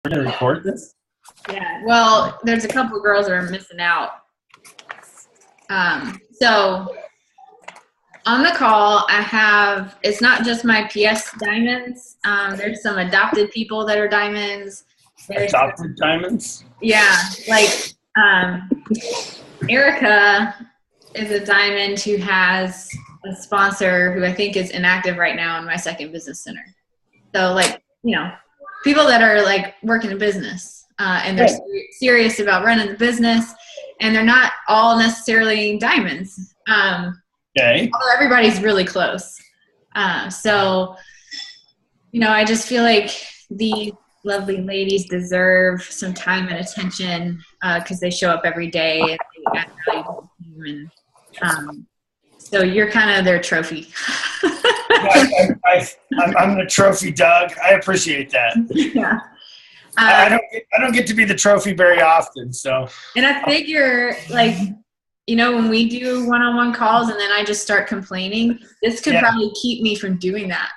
We're going to record this? Yeah, well, there's a couple of girls that are missing out. So on the call, I have, it's not just my PS diamonds. There's some adopted people that are diamonds. Adopted diamonds? Yeah, like Erica is a diamond who has a sponsor who I think is inactive right now in my second business center. So like, you know, people that are like working a business and they're serious about running the business, and they're not all necessarily diamonds. Okay. Although everybody's really close. So, you know, I just feel like these lovely ladies deserve some time and attention because they show up every day and they add value to the team. And so you're kind of their trophy. I'm the trophy dog. I appreciate that. Yeah. I don't get to be the trophy very often, so. And I figure, like, you know, when we do one-on-one calls and then I just start complaining, this could probably keep me from doing that.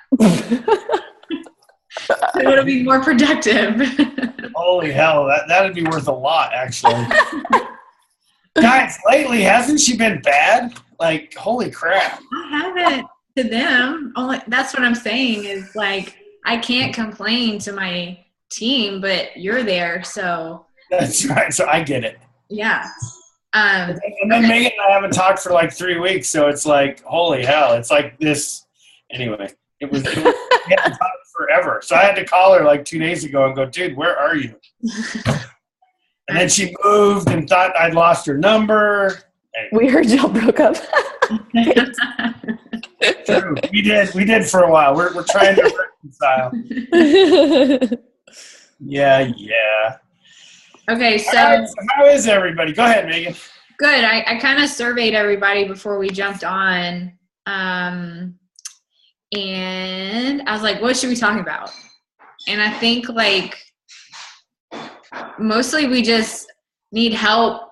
It'll be more productive. Holy hell, that'd be worth a lot, actually. Guys, lately, hasn't she been bad? Like, holy crap. I haven't to them. Only that's what I'm saying is, like, I can't complain to my team, but you're there, so. That's right, so I get it. Yeah. And then Megan and I haven't talked for like 3 weeks, so it's like, holy hell, it's like this. Anyway, it was we hadn't talked forever. So I had to call her like 2 days ago and go, dude, where are you? And then she moved and thought I'd lost her number. Anyway. We heard y'all broke up. True. We did for a while. We're trying to reconcile. Yeah. Okay, so how is everybody? Go ahead, Megan. good. I kind of surveyed everybody before we jumped on, and I was like, what should we talk about? And I think, like, mostly we just need help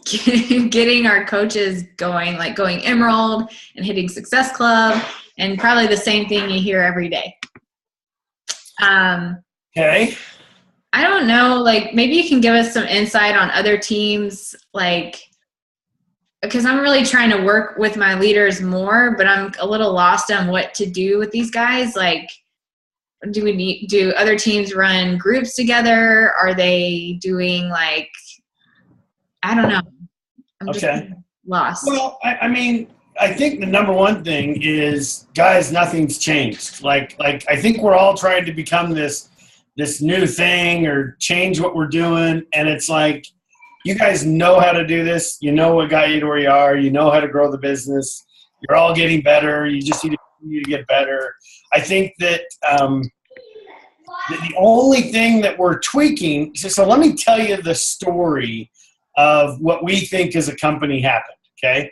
getting our coaches going, like going Emerald and hitting Success Club, and probably the same thing you hear every day. Okay. I don't know, like, maybe you can give us some insight on other teams, like, because I'm really trying to work with my leaders more, but I'm a little lost on what to do with these guys. Like, do other teams run groups together? Are they doing, like, I don't know. I'm just lost. Well, I mean, I think the number one thing is, guys, nothing's changed. Like I think we're all trying to become this new thing or change what we're doing, and it's like, you guys know how to do this. You know what got you to where you are. You know how to grow the business. You're all getting better. You just need to continue to get better. I think that the only thing that we're tweaking, so let me tell you the story of what we think as a company happened, okay?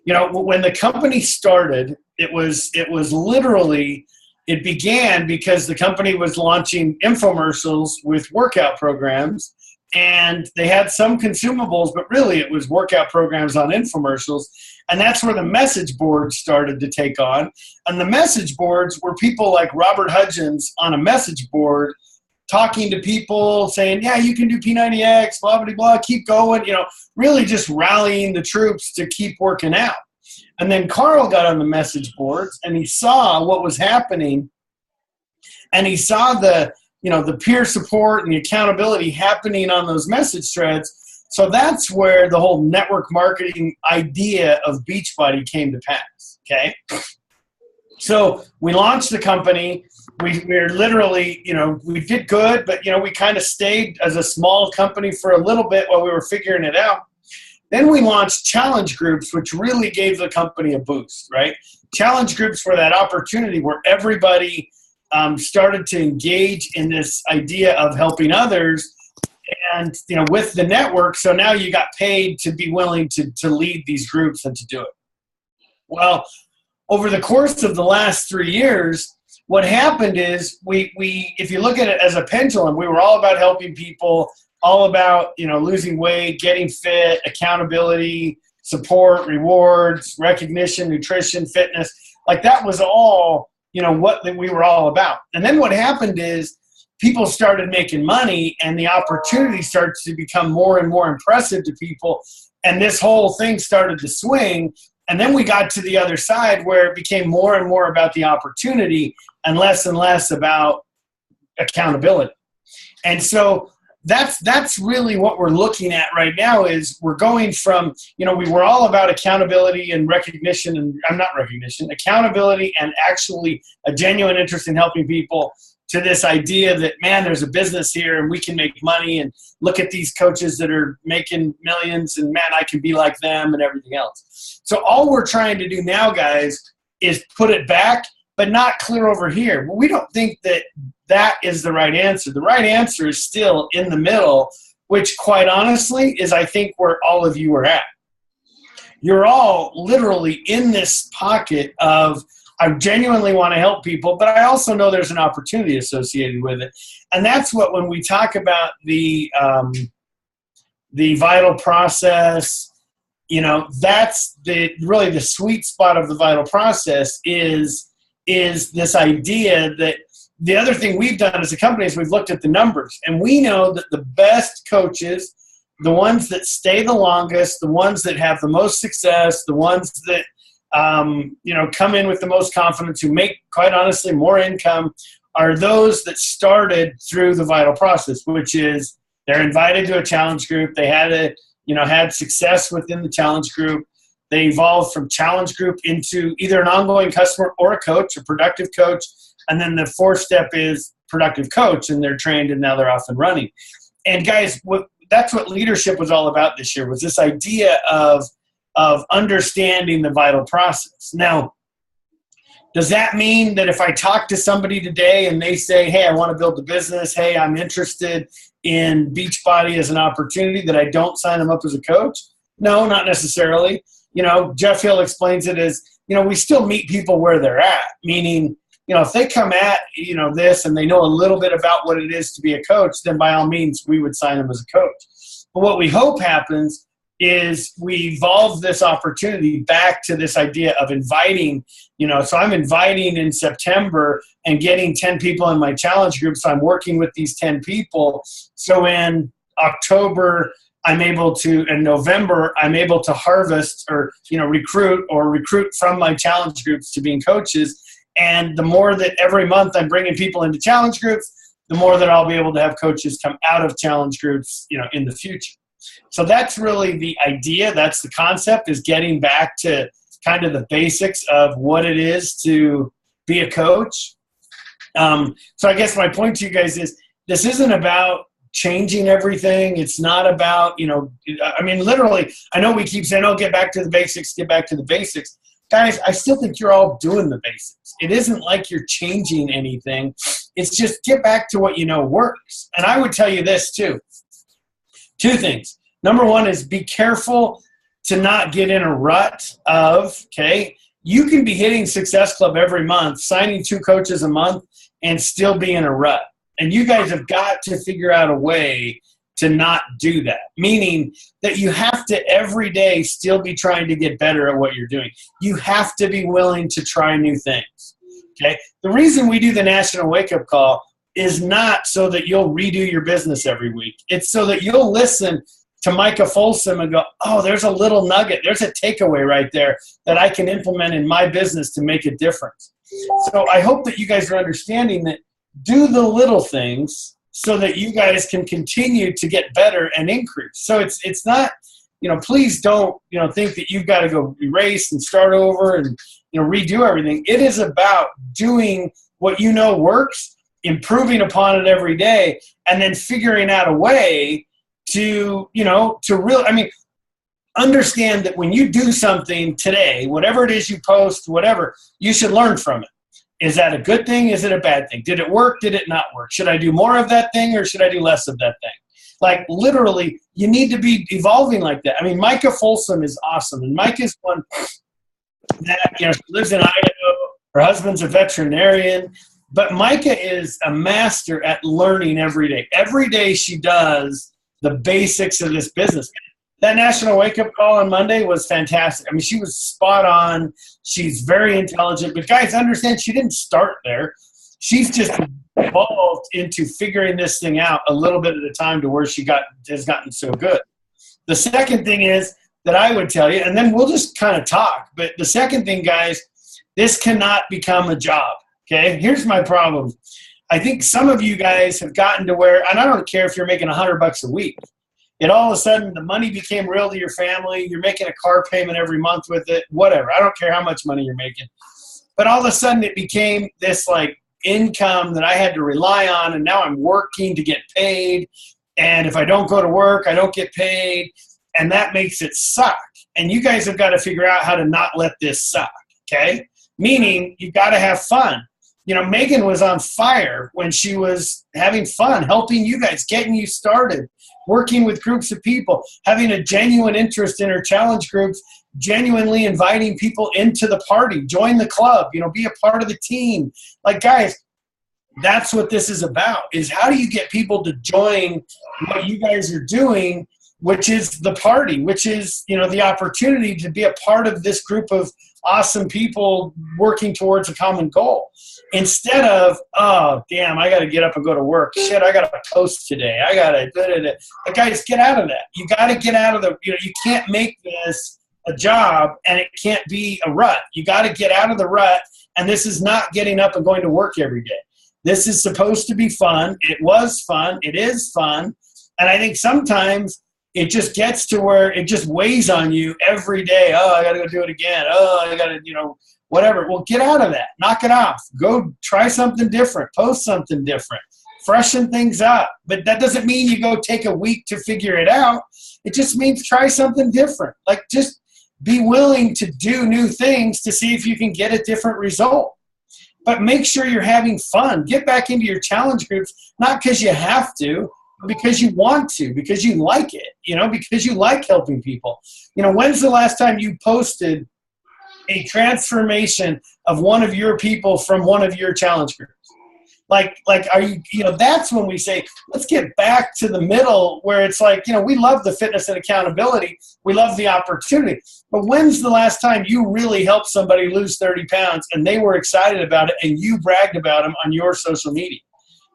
You know, when the company started, it was literally, it began because the company was launching infomercials with workout programs, and they had some consumables, but really it was workout programs on infomercials. And that's where the message boards started to take on. And the message boards were people like Robert Hudgens on a message board talking to people saying, yeah, you can do P90X, blah, blah, blah, keep going, you know, really just rallying the troops to keep working out. And then Carl got on the message boards and he saw what was happening, and he saw the peer support and the accountability happening on those message threads. So that's where the whole network marketing idea of Beachbody came to pass, okay? So we launched the company. We're literally, we did good, but, we kind of stayed as a small company for a little bit while we were figuring it out. Then we launched challenge groups, which really gave the company a boost, right? Challenge groups were that opportunity where everybody started to engage in this idea of helping others, and with the network. So now you got paid to be willing to lead these groups and to do it. Well, over the course of the last 3 years, what happened is we if you look at it as a pendulum, we were all about helping people, all about losing weight, getting fit, accountability, support, rewards, recognition, nutrition, fitness. Like that was all what we were all about. And then what happened is people started making money and the opportunity starts to become more and more impressive to people. And this whole thing started to swing. And then we got to the other side where it became more and more about the opportunity and less about accountability. And so that's really what we're looking at right now is we're going from, we were all about accountability and recognition and accountability and actually a genuine interest in helping people to this idea that, man, there's a business here and we can make money and look at these coaches that are making millions and, man, I can be like them and everything else. So all we're trying to do now, guys, is put it back, but not clear over here. But we don't think that is the right answer. The right answer is still in the middle, which quite honestly is, I think, where all of you are at. You're all literally in this pocket of, I genuinely want to help people, but I also know there's an opportunity associated with it. And that's what, when we talk about the vital process, that's really the sweet spot of the vital process is this idea that the other thing we've done as a company is we've looked at the numbers, and we know that the best coaches, the ones that stay the longest, the ones that have the most success, the ones that come in with the most confidence, who make, quite honestly, more income, are those that started through the vital process, which is they're invited to a challenge group. They had success within the challenge group. They evolved from challenge group into either an ongoing customer or a coach, a productive coach. And then the fourth step is productive coach, and they're trained and now they're off and running. And guys, that's what leadership was all about this year, was this idea of understanding the vital process. Now, does that mean that if I talk to somebody today and they say, hey, I want to build a business, hey, I'm interested in Beachbody as an opportunity, that I don't sign them up as a coach? No, not necessarily. Jeff Hill explains it as, we still meet people where they're at, meaning, if they come at, this and they know a little bit about what it is to be a coach, then by all means, we would sign them as a coach. But what we hope happens is we evolve this opportunity back to this idea of inviting, so I'm inviting in September and getting 10 people in my challenge group. So I'm working with these 10 people. So in October, in November, I'm able to harvest or, recruit from my challenge groups to being coaches. And the more that every month I'm bringing people into challenge groups, the more that I'll be able to have coaches come out of challenge groups, in the future. So that's really the idea. That's the concept, is getting back to kind of the basics of what it is to be a coach. So I guess my point to you guys is, this isn't about changing everything. It's not about, literally, I know we keep saying, get back to the basics, get back to the basics. Guys, I still think you're all doing the basics. It isn't like you're changing anything. It's just get back to what works. And I would tell you this too. Two things. Number one is be careful to not get in a rut of, you can be hitting Success Club every month, signing 2 coaches a month, and still be in a rut. And you guys have got to figure out a way to not do that, meaning that you have to every day still be trying to get better at what you're doing. You have to be willing to try new things. The reason we do the National Wake Up Call is not so that you'll redo your business every week. It's so that you'll listen to Micah Folsom and go, there's a little nugget. There's a takeaway right there that I can implement in my business to make a difference. So I hope that you guys are understanding that do the little things so that you guys can continue to get better and increase. So it's not, please don't, think that you've got to go erase and start over and, redo everything. It is about doing what works, improving upon it every day, and then figuring out a way to, understand that when you do something today, whatever it is you post, whatever, you should learn from it. Is that a good thing? Is it a bad thing? Did it work? Did it not work? Should I do more of that thing or should I do less of that thing? Like, literally, you need to be evolving like that. Micah Folsom is awesome. And Micah's one that, she lives in Idaho. Her husband's a veterinarian. But Micah is a master at learning every day. Every day she does the basics of this business. That National Wake Up Call on Monday was fantastic. She was spot on. She's very intelligent. But guys, understand, she didn't start there. she's just evolved into figuring this thing out a little bit at a time to where has gotten so good. The second thing is that I would tell you, and then we'll just kind of talk, but the second thing, guys, this cannot become a job, okay? Here's my problem. I think some of you guys have gotten to where, and I don't care if you're making $100 a week, and all of a sudden the money became real to your family, you're making a car payment every month with it, whatever. I don't care how much money you're making. But all of a sudden it became this like income that I had to rely on, and now I'm working to get paid. And if I don't go to work, I don't get paid. And that makes it suck. And you guys have got to figure out how to not let this suck, okay? Meaning you've got to have fun. You know, Megan was on fire when she was having fun, helping you guys, getting you started, working with groups of people, having a genuine interest in her challenge groups, genuinely inviting people into the party, join the club, you know, be a part of the team. Like, guys, that's what this is about, is how do you get people to join what you guys are doing, which is the party, which is, you know, the opportunity to be a part of this group of awesome people working towards a common goal. Instead of, oh, damn, I got to get up and go to work. Shit, I got to post today. I got to, guys, get out of that. You got to get out of the, you know, you can't make this a job and it can't be a rut. You got to get out of the rut, and this is not getting up and going to work every day. This is supposed to be fun. It was fun. It is fun. And I think sometimes it just gets to where it just weighs on you every day. Oh, I got to go do it again. Oh, I got to, you know, whatever. Well, get out of that. Knock it off. Go try something different. Post something different. Freshen things up. But that doesn't mean you go take a week to figure it out. It just means try something different. Like, just be willing to do new things to see if you can get a different result. But make sure you're having fun. Get back into your challenge groups, not because you have to, but because you want to, because you like it, you know, because you like helping people. You know, when's the last time you posted a transformation of one of your people from one of your challenge groups? Like, are you, you know, that's when we say, let's get back to the middle where it's like, you know, we love the fitness and accountability. We love the opportunity. But when's the last time you really helped somebody lose 30 pounds and they were excited about it and you bragged about them on your social media?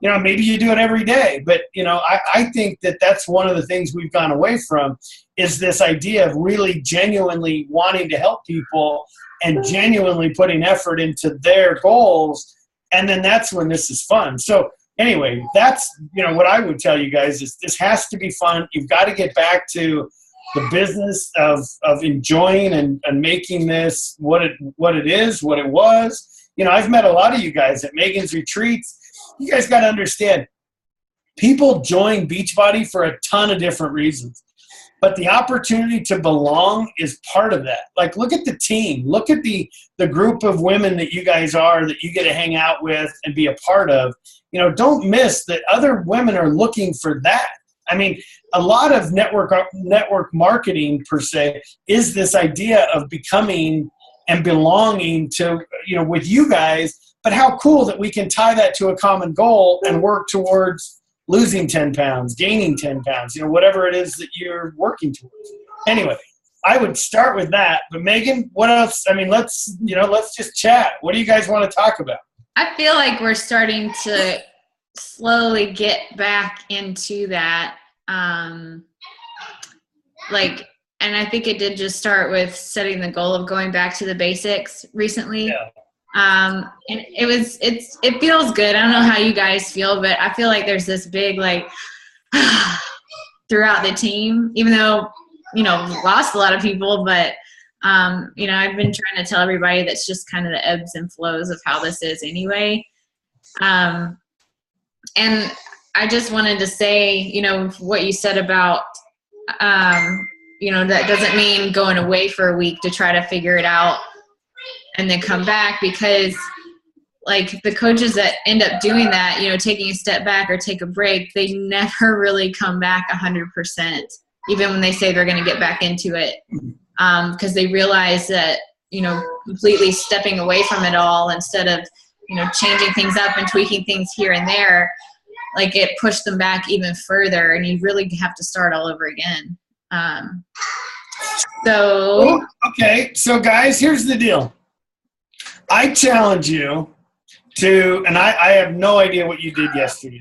You know, maybe you do it every day, but, you know, I think that that's one of the things we've gone away from, is this idea of really genuinely wanting to help people and genuinely putting effort into their goals. And then that's when this is fun. So anyway, that's, you know, what I would tell you guys is this has to be fun. You've got to get back to the business of enjoying and making this what it is, what it was. You know, I've met a lot of you guys at Megan's retreats. You guys got to understand, people join Beachbody for a ton of different reasons. But the opportunity to belong is part of that. Like, look at the team. Look at the group of women that you guys are, that you get to hang out with and be a part of. You know, don't miss that other women are looking for that. I mean, a lot of network marketing, per se, is this idea of becoming and belonging to, you know, with you guys. But how cool that we can tie that to a common goal and work towards losing 10 pounds, gaining 10 pounds, you know, whatever it is that you're working towards. Anyway, I would start with that. But Megan, what else? I mean, let's just chat. What do you guys want to talk about? I feel like we're starting to slowly get back into that. And I think it did just start with setting the goal of going back to the basics recently. Yeah. And it feels good. I don't know how you guys feel, but I feel like there's this big, like, throughout the team, even though, you know, we lost a lot of people, but, you know, I've been trying to tell everybody that's just kind of the ebbs and flows of how this is anyway. And I just wanted to say, you know, what you said about, you know, that doesn't mean going away for a week to try to figure it out and then come back, because like the coaches that end up doing that, you know, taking a step back or take a break, they never really come back 100%, even when they say they're going to get back into it. Because they realize that, you know, completely stepping away from it all instead of, you know, changing things up and tweaking things here and there, like it pushed them back even further, and you really have to start all over again. Okay, so guys, here's the deal. I challenge you and I have no idea what you did yesterday.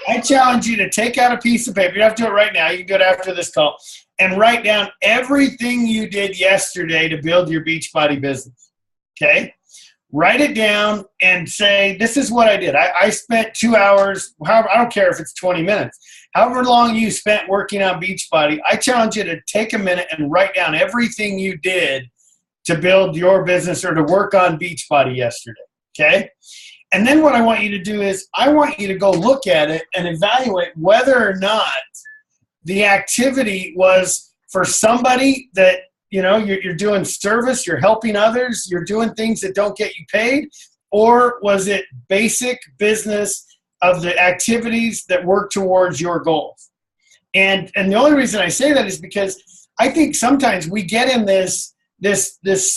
I challenge you to take out a piece of paper. You don't have to do it right now. You can do it after this call and write down everything you did yesterday to build your Beachbody business. Okay? Write it down and say, this is what I did. I spent 2 hours, however, I don't care if it's 20 minutes. However long you spent working on Beachbody, I challenge you to take a minute and write down everything you did to build your business or to work on Beachbody yesterday. Okay? And then what I want you to do is I want you to go look at it and evaluate whether or not the activity was for somebody that, you know, you're doing service, you're helping others, you're doing things that don't get you paid, or was it basic business of the activities that work towards your goals? And the only reason I say that is because I think sometimes we get in this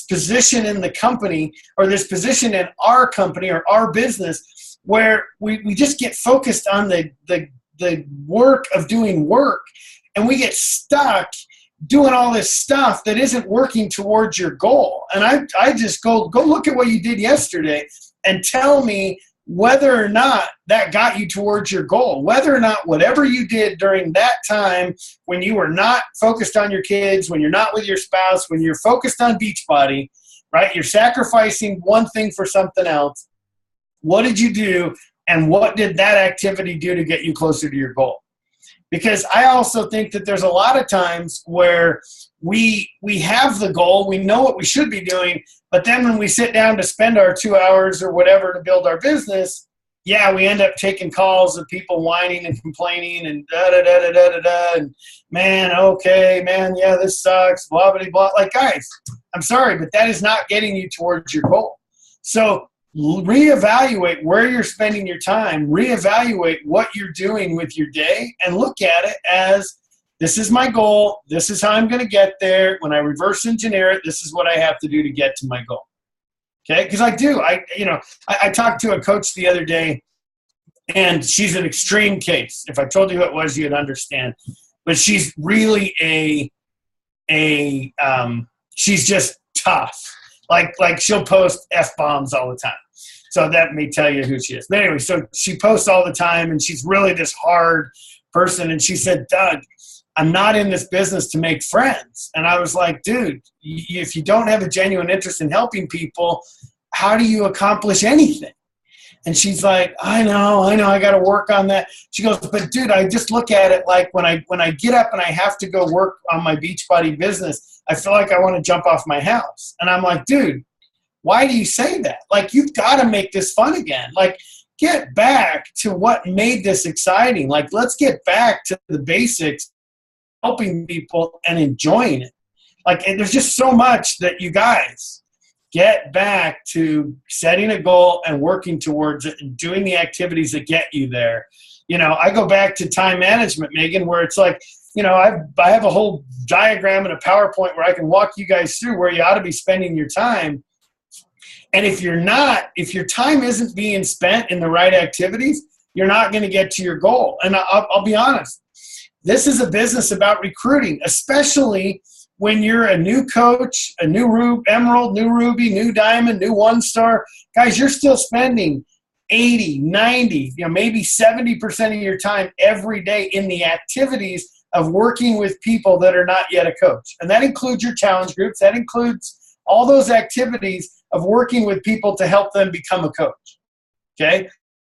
position in the company, or this position in our company or our business, where we just get focused on the work of doing work, and we get stuck doing all this stuff that isn't working towards your goal. And I just go look at what you did yesterday and tell me whether or not that got you towards your goal, whether or not whatever you did during that time when you were not focused on your kids, when you're not with your spouse, when you're focused on Beachbody, right? You're sacrificing one thing for something else. What did you do, and what did that activity do to get you closer to your goal? Because I also think that there's a lot of times where we have the goal, we know what we should be doing, but then when we sit down to spend our 2 hours or whatever to build our business, yeah, we end up taking calls of people whining and complaining and da-da-da-da-da-da, and man, okay, man, yeah, this sucks, blah, blah, blah. Like, guys, I'm sorry, but that is not getting you towards your goal. So reevaluate where you're spending your time, reevaluate what you're doing with your day, and look at it as, this is my goal, this is how I'm going to get there. When I reverse engineer it, this is what I have to do to get to my goal. Okay? Because I talked to a coach the other day, and she's an extreme case. If I told you who it was, you'd understand. But she's really she's just tough. Like she'll post F-bombs all the time. So that may tell you who she is. But anyway, so she posts all the time, and she's really this hard person. And she said, Doug, I'm not in this business to make friends. And I was like, dude, if you don't have a genuine interest in helping people, how do you accomplish anything? And she's like, I know, I got to work on that. She goes, but dude, I just look at it like when I get up and I have to go work on my Beachbody business, I feel like I want to jump off my house. And I'm like, dude, why do you say that? Like, you've got to make this fun again. Like, get back to what made this exciting. Like, let's get back to the basics, helping people and enjoying it. Like, and there's just so much that you guys get back to setting a goal and working towards it and doing the activities that get you there. You know, I go back to time management, Megan, where it's like, you know, I have a whole diagram and a PowerPoint where I can walk you guys through where you ought to be spending your time. And if your time isn't being spent in the right activities, you're not going to get to your goal. And I'll be honest, this is a business about recruiting, especially when you're a new coach, a new Emerald, new Ruby, new Diamond, new One Star. Guys, you're still spending 80, 90, maybe 70% of your time every day in the activities of working with people that are not yet a coach. And that includes your challenge groups. That includes all those activities of working with people to help them become a coach. Okay?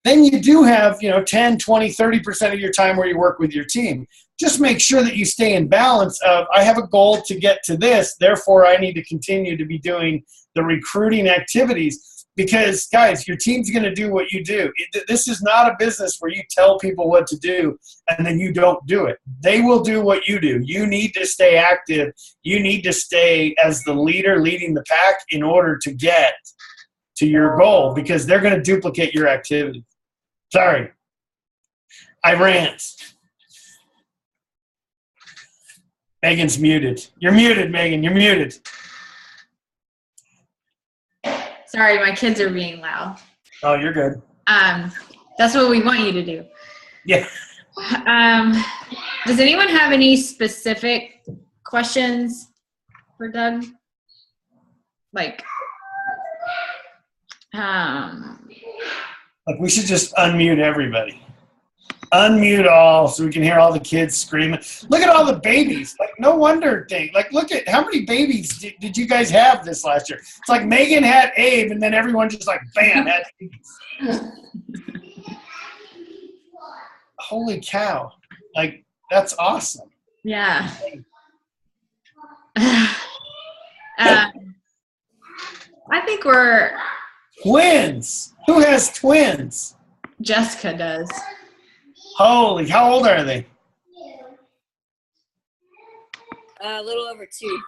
Then you do have, 10, 20, 30% of your time where you work with your team. Just make sure that you stay in balance of, I have a goal to get to this, therefore I need to continue to be doing the recruiting activities. Because, guys, your team's going to do what you do. This is not a business where you tell people what to do and then you don't do it. They will do what you do. You need to stay active. You need to stay as the leader leading the pack in order to get to your goal, because they're going to duplicate your activity. Sorry. I rant. Megan's muted. You're muted, Megan. You're muted. Sorry, my kids are being loud. Oh, you're good. That's what we want you to do. Yeah. Does anyone have any specific questions for Doug? Like, Like, we should just unmute everybody. Unmute all so we can hear all the kids screaming. Look at all the babies. Like, no wonder thing. Like, look at how many babies did you guys have this last year? It's like Megan had Abe, and then everyone just like, bam, had babies. Holy cow. Like, that's awesome. Yeah. I think we're twins. Who has twins? Jessica does. Holy, how old are they? A little over 2.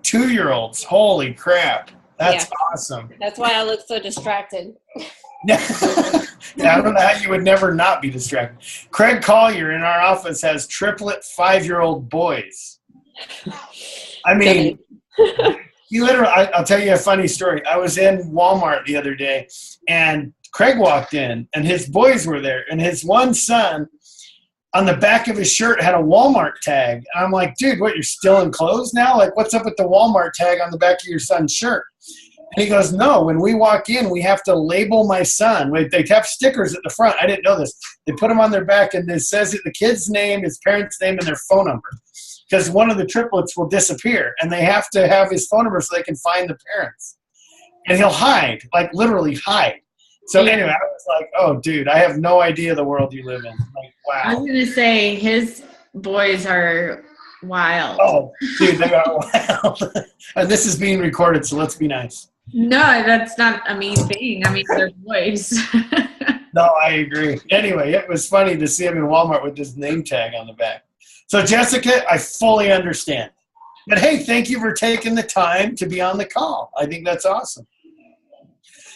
2-year-olds. Holy crap. That's awesome. That's why I look so distracted. Yeah, I don't know how you would never not be distracted. Craig Collier in our office has triplet 5-year-old boys. I mean, he literally, I'll tell you a funny story. I was in Walmart the other day, and Craig walked in, and his boys were there, and his one son on the back of his shirt had a Walmart tag. And I'm like, dude, what, you're still in clothes now? Like, what's up with the Walmart tag on the back of your son's shirt? And he goes, no, when we walk in, we have to label my son. They have stickers at the front. I didn't know this. They put them on their back, and it says the kid's name, his parents' name, and their phone number. Because one of the triplets will disappear, and they have to have his phone number so they can find the parents. And he'll hide, like literally hide. So anyway, I was like, oh, dude, I have no idea the world you live in. Like, wow. I was going to say his boys are wild. Oh, dude, they are wild. And this is being recorded, so let's be nice. No, that's not a mean thing. I mean, they're boys. No, I agree. Anyway, it was funny to see him in Walmart with this name tag on the back. So, Jessica, I fully understand. But, hey, thank you for taking the time to be on the call. I think that's awesome.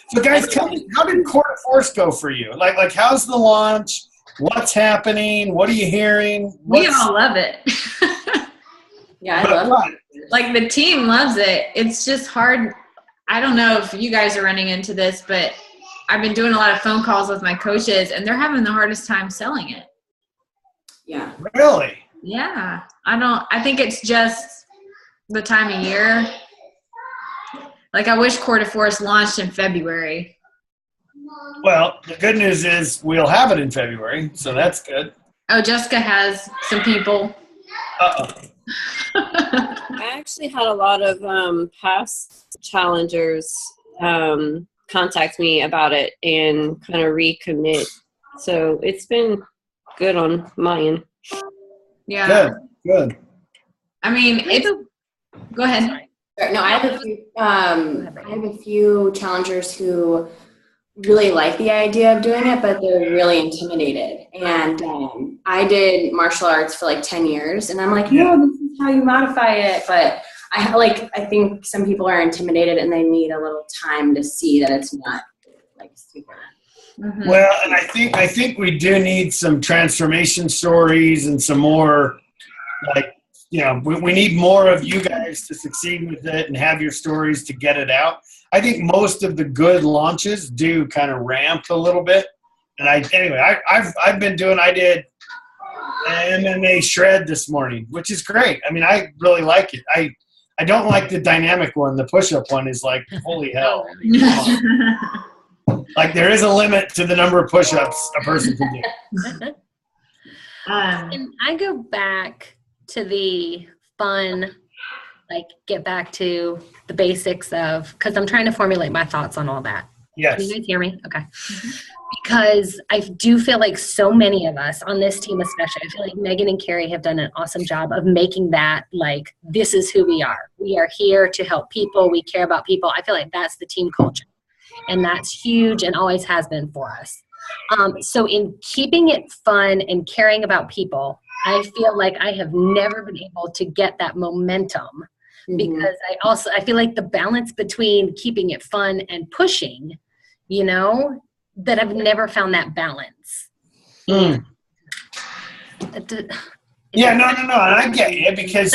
So, guys, tell me, how did Quarter Force go for you? Like, how's the launch? What's happening? What are you hearing? We all love it. Yeah, I love it. Like, the team loves it. It's just hard. I don't know if you guys are running into this, but I've been doing a lot of phone calls with my coaches, and they're having the hardest time selling it. Yeah. Really? Yeah. I think it's just the time of year. Like, I wish Quarter Force launched in February. Well, the good news is we'll have it in February, so that's good. Oh, Jessica has some people. Uh-oh. I actually had a lot of past challengers contact me about it and kind of recommit. So it's been good on my end. Yeah. Good. I mean, go ahead. No, I have a few challengers who really like the idea of doing it, but they're really intimidated. And I did martial arts for like 10 years, and I'm like, no, this is how you modify it. But I think some people are intimidated, and they need a little time to see that it's not like super. Mm-hmm. Well, and I think we do need some transformation stories and some more, like, you know, we need more of you guys to succeed with it and have your stories to get it out. I think most of the good launches do kind of ramp a little bit. And I did an MMA shred this morning, which is great. I mean, I really like it. I don't like the dynamic one. The push-up one is like, holy hell. Like, there is a limit to the number of push-ups a person can do. And I go back to the fun, like, get back to the basics of, because I'm trying to formulate my thoughts on all that. Yes. Can you guys hear me? Okay. Mm-hmm. Because I do feel like so many of us on this team, especially, I feel like Megan and Carrie have done an awesome job of making that, like, this is who we are. We are here to help people. We care about people. I feel like that's the team culture. And that's huge and always has been for us. So in keeping it fun and caring about people, I feel like I have never been able to get that momentum, because I feel like the balance between keeping it fun and pushing, you know, that I've never found that balance. Mm. Yeah, no. And I get you, because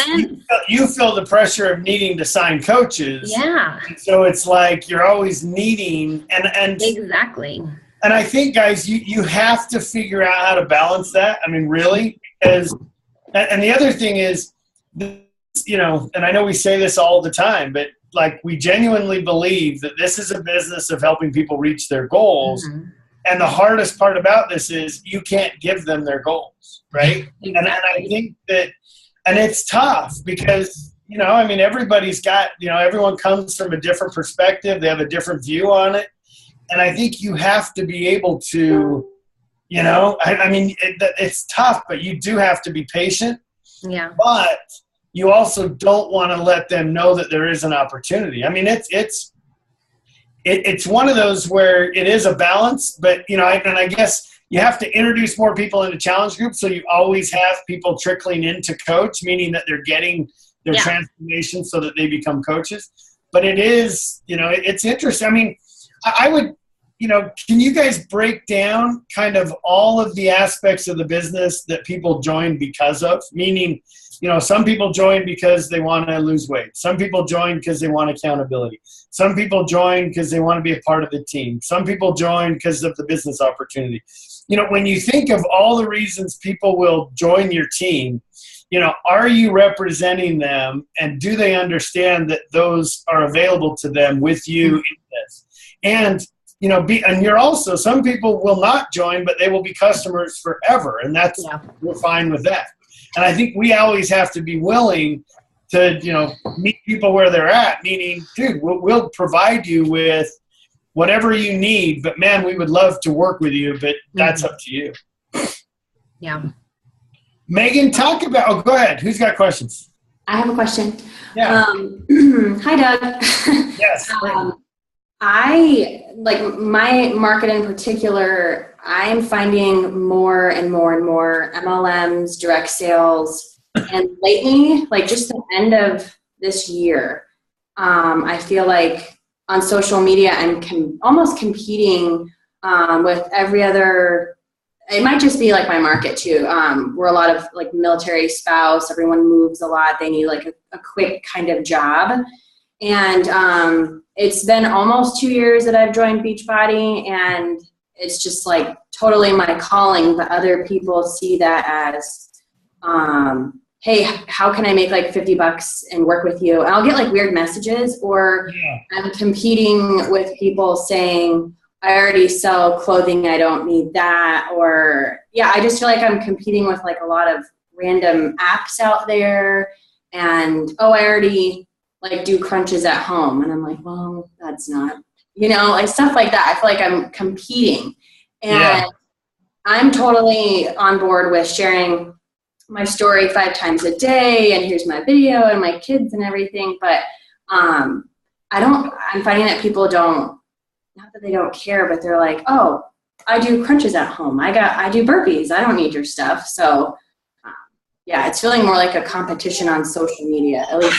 you feel the pressure of needing to sign coaches. Yeah. So it's like you're always needing, and exactly. And I think, guys, you have to figure out how to balance that. I mean, really, because, and the other thing is, you know, and I know we say this all the time, but like we genuinely believe that this is a business of helping people reach their goals. Mm-hmm. And the hardest part about this is you can't give them their goals, right? Exactly. And I think that, and it's tough because, you know, I mean, everybody's got, you know, everyone comes from a different perspective. They have a different view on it. And I think you have to be able to, you know, I mean, it's tough, but you do have to be patient. Yeah. But you also don't want to let them know that there is an opportunity. I mean, it's one of those where it is a balance, but, you know, and I guess you have to introduce more people into challenge groups. So you always have people trickling into coach, meaning that they're getting their transformation so that they become coaches. But it is, you know, it's interesting. I mean, I would, you know, can you guys break down kind of all of the aspects of the business that people join because of? Meaning, you know, some people join because they want to lose weight. Some people join because they want accountability. Some people join because they want to be a part of the team. Some people join because of the business opportunity. You know, when you think of all the reasons people will join your team, you know, are you representing them, and do they understand that those are available to them with you in this? And, you know, and you're also, some people will not join, but they will be customers forever. And that's, we're fine with that. And I think we always have to be willing to, you know, meet people where they're at, meaning, dude, we'll provide you with whatever you need, but man, we would love to work with you, but that's up to you. Yeah. Megan, talk about, oh, go ahead. Who's got questions? I have a question. Yeah. Hi, Doug. Yes. I, like my market in particular, I'm finding more and more and more MLMs, direct sales, and lately, like just the end of this year, I feel like on social media I'm almost competing with every other, it might just be like my market too. We're a lot of like military spouse, everyone moves a lot, they need like a quick kind of job. And it's been almost 2 years that I've joined Beachbody, and it's just like totally my calling, but other people see that as, hey, how can I make like $50 and work with you? And I'll get like weird messages, or I'm competing with people saying, I already sell clothing, I don't need that. Or I just feel like I'm competing with like a lot of random apps out there, and, oh, I already like do crunches at home. And I'm like, well, that's not, you know, like stuff like that. I feel like I'm competing, and I'm totally on board with sharing my story 5 times a day, and here's my video and my kids and everything. But I'm finding that people don't, not that they don't care, but they're like, oh, I do crunches at home. I do burpees. I don't need your stuff. So it's feeling more like a competition on social media, at least.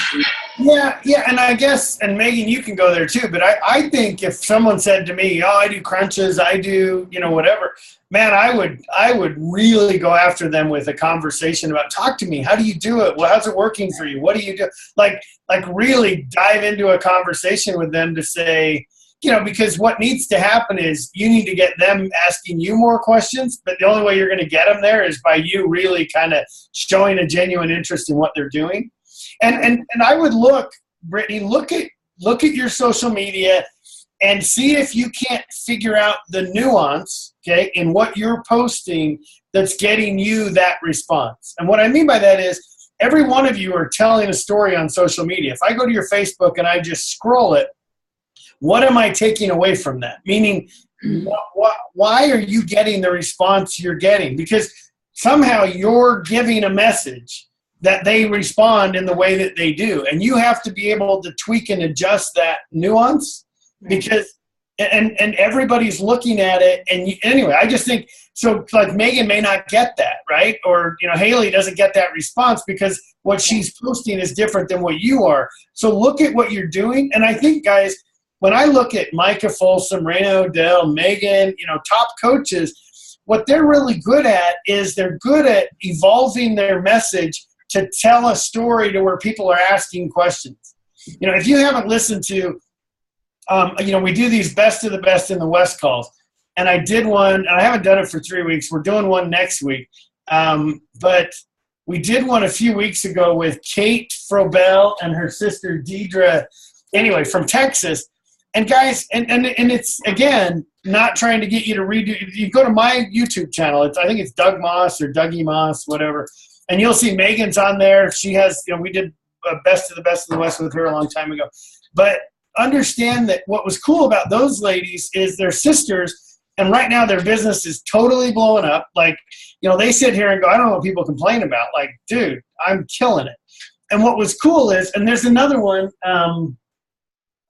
Yeah, and I guess, and Megan, you can go there too, but I think if someone said to me, oh, I do crunches, I do, you know, whatever, man, I would really go after them with a conversation about, talk to me, how do you do it? Well, how's it working for you? What do you do? Like really dive into a conversation with them to say, you know, because what needs to happen is you need to get them asking you more questions, but the only way you're going to get them there is by you really kind of showing a genuine interest in what they're doing. And I would look, Brittany, look at your social media and see if you can't figure out the nuance, okay, in what you're posting that's getting you that response. And what I mean by that is every one of you are telling a story on social media. If I go to your Facebook and I just scroll it, what am I taking away from that? Meaning, why are you getting the response you're getting? Because somehow you're giving a message that they respond in the way that they do. And you have to be able to tweak and adjust that nuance, because and everybody's looking at it. And anyway, I just think, so like Megan may not get that, right? Or, you know, Haley doesn't get that response because what she's posting is different than what you are. So look at what you're doing. And I think, guys, when I look at Micah Folsom, Raina Odell, Megan, you know, top coaches, what they're really good at is they're good at evolving their message to tell a story to where people are asking questions. You know, if you haven't listened to, you know, we do these best of the best in the West calls. And I did one, and I haven't done it for 3 weeks. We're doing one next week. But we did one a few weeks ago with Kate Frobel and her sister Deidre. anyway, from Texas. And guys, and it's, again, not trying to get you to redo. You go to my YouTube channel. I think it's Doug Moss or Dougie Moss, whatever. And you'll see Megan's on there. She has, we did Best of the West with her a long time ago. But understand that what was cool about those ladies is they're sisters. And right now their business is totally blowing up. Like, they sit here and go, I don't know what people complain about. Like, dude, I'm killing it. And what was cool is, and there's another one,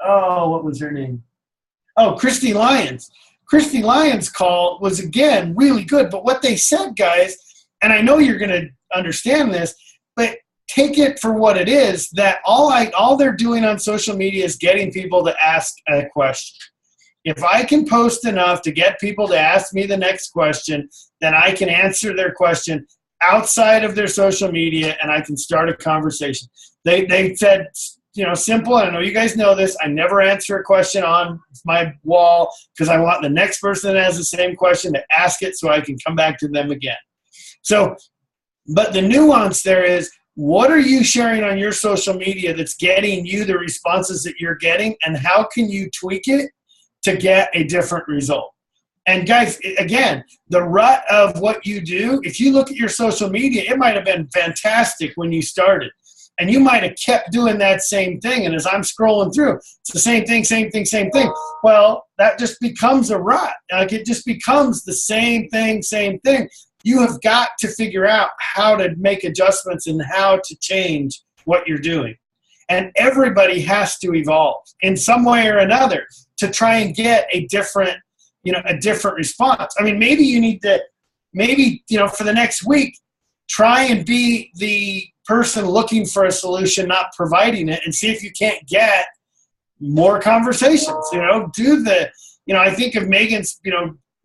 what was her name? Oh, Christy Lyons. Christy Lyons' call was, again, really good. But what they said, guys, and I know you're going to understand this, but take it for what it is, that all they're doing on social media is getting people to ask a question. If I can post enough to get people to ask me the next question, then I can answer their question outside of their social media, and I can start a conversation. They said, simple, and I know you guys know this, I never answer a question on my wall because I want the next person that has the same question to ask it so I can come back to them again. So, but the nuance there is, what are you sharing on your social media that's getting you the responses that you're getting, and how can you tweak it to get a different result? And guys, again, the rut of what you do, if you look at your social media, it might have been fantastic when you started. And you might have kept doing that same thing. And as I'm scrolling through, it's the same thing, same thing, same thing. Well, that just becomes a rut. Like, it just becomes the same thing, same thing. You have got to figure out how to make adjustments and how to change what you're doing. And everybody has to evolve in some way or another to try and get a different response. I mean, maybe you need to, for the next week, try and be the person looking for a solution, not providing it, and see if you can't get more conversations. I think of Megan's,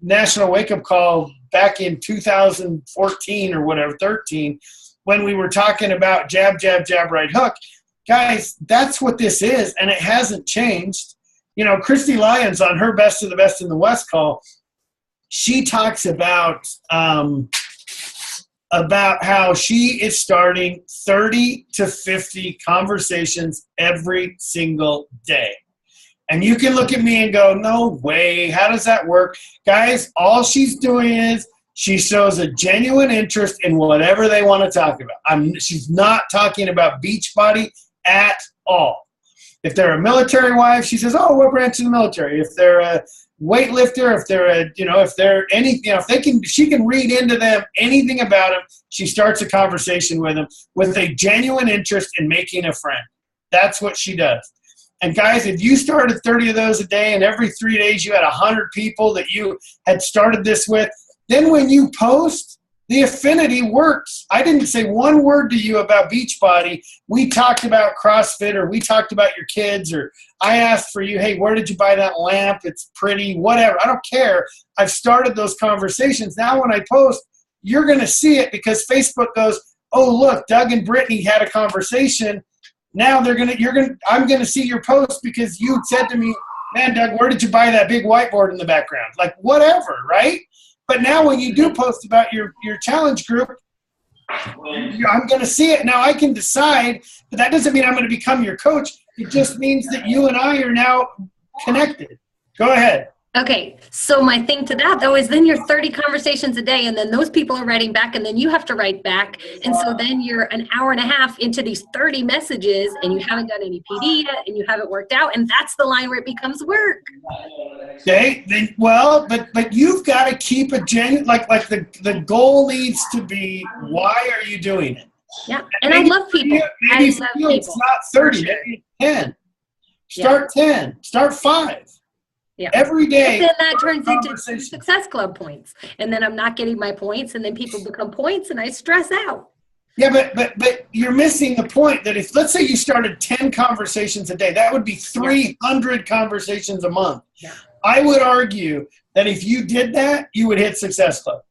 national wake-up call back in 2014 or whatever, 13, when we were talking about jab, jab, jab, right hook. Guys, that's what this is, and it hasn't changed. Christy Lyons on her Best of the West call, she talks about how she is starting 30 to 50 conversations every single day. And you can look at me and go, no way, how does that work? Guys, all she's doing is she shows a genuine interest in whatever they want to talk about. She's not talking about Beachbody at all. If they're a military wife, she says, oh, what branch of the military? If they're a weightlifter, she can read into them anything about them. She starts a conversation with them with a genuine interest in making a friend. That's what she does. And guys, if you started 30 of those a day and every 3 days you had 100 people that you had started this with, then when you post, the affinity works. I didn't say one word to you about Beachbody. We talked about CrossFit, or we talked about your kids, or I asked for you, hey, where did you buy that lamp? It's pretty, whatever. I don't care. I've started those conversations. Now when I post, you're going to see it because Facebook goes, oh, look, Doug and Brittany had a conversation. Now I'm going to see your post because you said to me, man, Doug, where did you buy that big whiteboard in the background? Like, whatever, right? But now when you do post about your challenge group, I'm going to see it. Now I can decide, but that doesn't mean I'm going to become your coach. It just means that you and I are now connected. Go ahead. Okay, so my thing to that, though, is then you're 30 conversations a day, and then those people are writing back, and then you have to write back. And so then you're an hour and a half into these 30 messages, and you haven't done any PD yet, and you haven't worked out, and that's the line where it becomes work. Okay, but you've got to keep a genuine, like the goal needs to be, why are you doing it? Yeah, and I love people. Maybe it's not 30, maybe 10. Start 10, start 5. Yeah. Every day. And then that turns into Success Club points. And then I'm not getting my points, and then people become points, and I stress out. Yeah, but you're missing the point that if, let's say you started 10 conversations a day, that would be 300 conversations a month. Yeah. I would argue that if you did that, you would hit Success Club.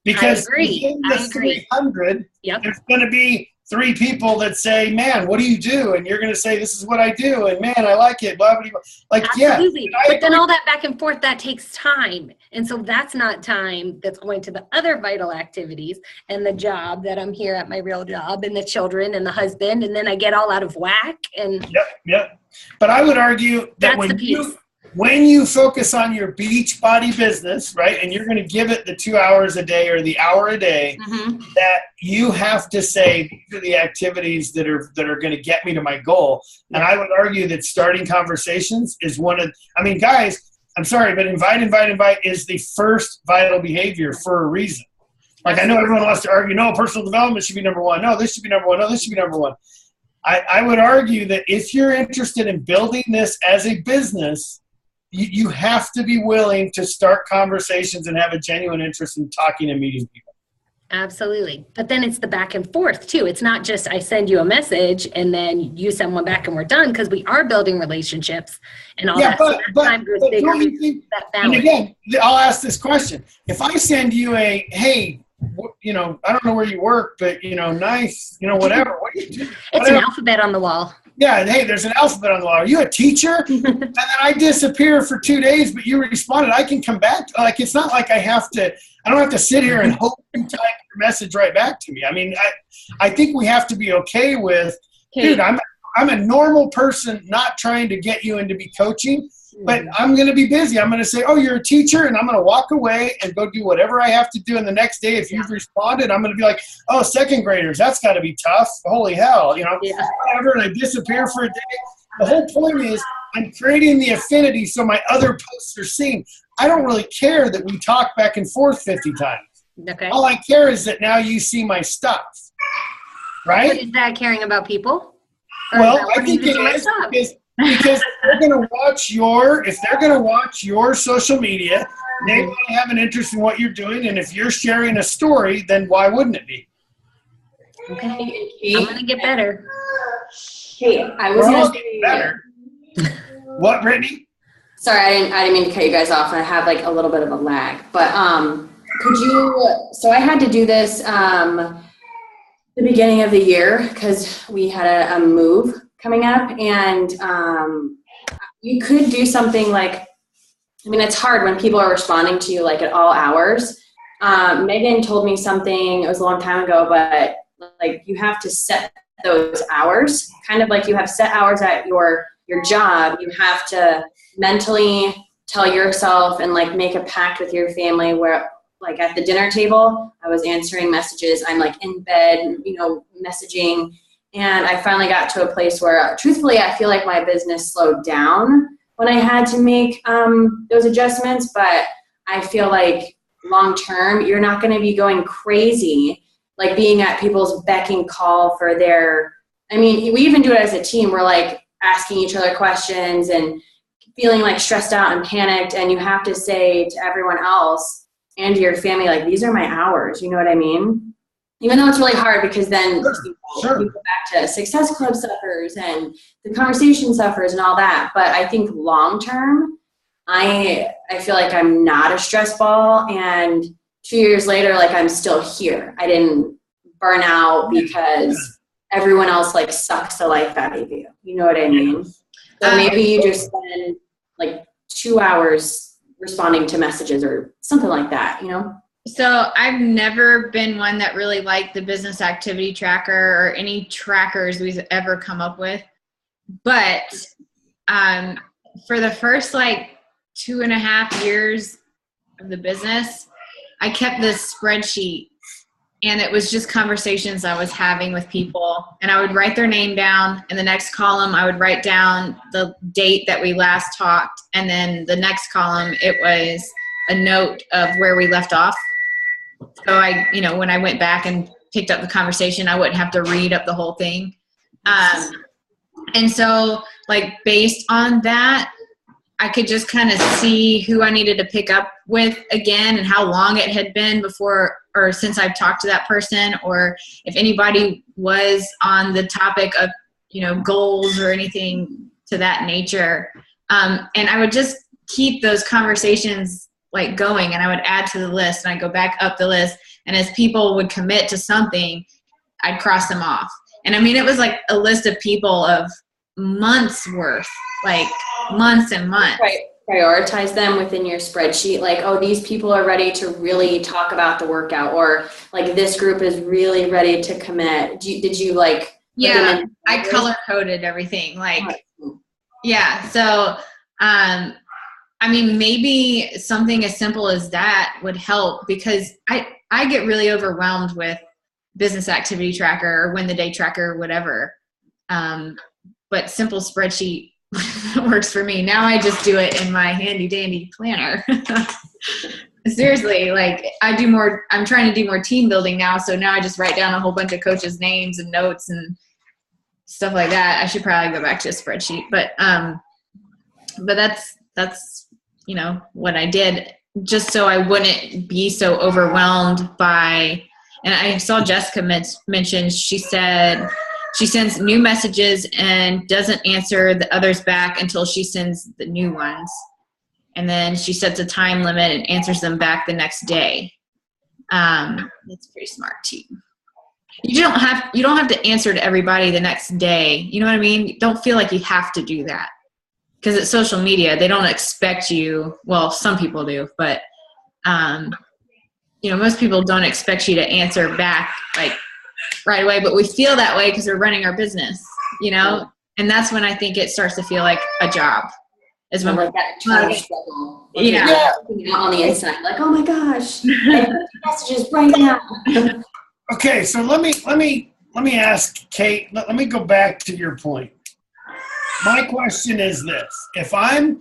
Because within the 300, there's going to be 3 people that say, man, what do you do? And you're going to say, this is what I do. And man, I like it. Blah, blah, blah. Like, Absolutely. Yeah. But then all that back and forth, that takes time. And so that's not time that's going to the other vital activities and the job that I'm here at my real job and the children and the husband. And then I get all out of whack. And Yep. But I would argue that that's the piece. when you focus on your beach body business, right, and you're going to give it the 2 hours a day or the hour a day, that you have to say, these are the activities that are going to get me to my goal. And I would argue that starting conversations is one of, I mean, guys, I'm sorry, but invite is the first vital behavior for a reason. Like, I know everyone wants to argue, no, personal development should be number one. No, this should be number one. No, this should be number one. I would argue that if you're interested in building this as a business, you have to be willing to start conversations and have a genuine interest in talking and meeting people. Absolutely. But then it's the back and forth too. It's not just I send you a message and then you send one back and we're done, because we are building relationships and all that. But don't you think, and again, I'll ask this question. If I send you a, hey, I don't know where you work, but, nice, whatever. What do you do? It's an alphabet on the wall. Yeah, hey, there's an alphabet on the wall. Are you a teacher? And then I disappear for 2 days, but you responded. I can come back. Like, it's not like I don't have to sit here and hope you type your message right back to me. I mean, I think we have to be okay with, dude, I'm a normal person not trying to get you into be coaching, but I'm going to be busy. I'm going to say, oh, you're a teacher, and I'm going to walk away and go do whatever I have to do. And the next day, if you've responded, I'm going to be like, oh, second graders, that's got to be tough. Holy hell, whatever. And I disappear for a day. The whole point is I'm creating the affinity so my other posts are seen. I don't really care that we talk back and forth 50 times. Okay. All I care is that now you see my stuff, right? But is that caring about people? Well, I think it is because they're going to watch if they're going to watch your social media, they want to have an interest in what you're doing. And if you're sharing a story, then why wouldn't it be? Okay. I'm going to get better. Hey, I was going to say better. What, Brittany? Sorry, I didn't mean to cut you guys off. I have like a little bit of a lag, but so I had to do this the beginning of the year because we had a move coming up, and you could do something like, it's hard when people are responding to you like at all hours. Megan told me something, it was a long time ago, but like you have to set those hours, kind of like you have set hours at your job. You have to mentally tell yourself and like make a pact with your family where, like, at the dinner table, I was answering messages. I'm like in bed, messaging. And I finally got to a place where, truthfully, I feel like my business slowed down when I had to make those adjustments. But I feel like long term, you're not going to be going crazy, like being at people's beck and call for we even do it as a team. We're like asking each other questions and feeling like stressed out and panicked. And you have to say to everyone else and to your family, like, these are my hours. You know what I mean? Even though it's really hard, because then you go back to Success Club suffers and the conversation suffers and all that. But I think long term, I feel like I'm not a stress ball. And 2 years later, like, I'm still here. I didn't burn out because everyone else like sucks the life out of you. You know what I mean? So maybe you just spend like 2 hours responding to messages or something like that, So I've never been one that really liked the business activity tracker or any trackers we've ever come up with. But for the first 2.5 years of the business, I kept this spreadsheet, and it was just conversations I was having with people. And I would write their name down. In the next column, I would write down the date that we last talked. And then the next column, it was a note of where we left off. So when I went back and picked up the conversation, I wouldn't have to read up the whole thing. And so based on that, I could just kind of see who I needed to pick up with again and how long it had been before or since I've talked to that person, or if anybody was on the topic of, goals or anything to that nature. And I would just keep those conversations going, and I would add to the list, and I'd go back up the list. And as people would commit to something, I'd cross them off. And I mean, it was like a list of people of months worth, like months and months. Right. Prioritize them within your spreadsheet. Like, oh, these people are ready to really talk about the workout, or like this group is really ready to commit. Did you like? Yeah, I color coded everything. Like, yeah. So, I mean, maybe something as simple as that would help, because I get really overwhelmed with business activity tracker or win the day tracker or whatever. But simple spreadsheet works for me. Now I just do it in my handy dandy planner. Seriously, like I'm trying to do more team building now. So now I just write down a whole bunch of coaches' names and notes and stuff like that. I should probably go back to a spreadsheet, but that's, you know, what I did, just so I wouldn't be so overwhelmed by, and I saw Jessica mention, she said she sends new messages and doesn't answer the others back until she sends the new ones. And then she sets a time limit and answers them back the next day. That's pretty smart too. You don't have to answer to everybody the next day. You know what I mean? Don't feel like you have to do that, because it's social media. They don't expect you. Well, some people do, but you know, most people don't expect you to answer back like right away. But we feel that way because we're running our business, you know. And that's when I think it starts to feel like a job. Is when like that child struggle. Yeah. On the inside, like, oh my gosh, messages right now. Okay, so let me ask Kate. Let me go back to your point. My question is this: if I'm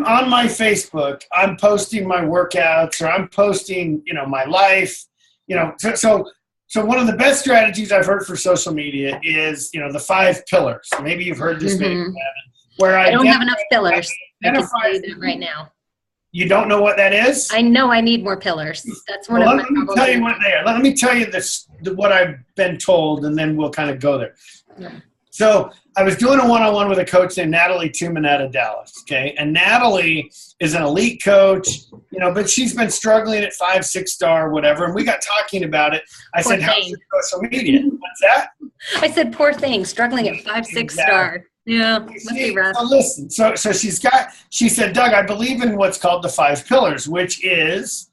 on my Facebook, I'm posting my workouts, or I'm posting, you know, my life, you know. So one of the best strategies I've heard for social media is, you know, the 5 pillars. Maybe you've heard this, maybe you haven't. Where I don't have enough pillars. I can tell you that right now. You don't know what that is? I know I need more pillars. That's one of my problems. Let me tell you what they are. Let me tell you what I've been told, and then we'll kind of go there. Yeah. So I was doing a one-on-one with a coach named Natalie Tuman out of Dallas, okay? And Natalie is an elite coach, you know, but she's been struggling at 5-6 star, whatever. And we got talking about it. I said, how's your social media? What's that? I said, poor thing, struggling at 5-6 star. Yeah, must be rough. So listen, so she said, Doug, I believe in what's called the 5 pillars, which is,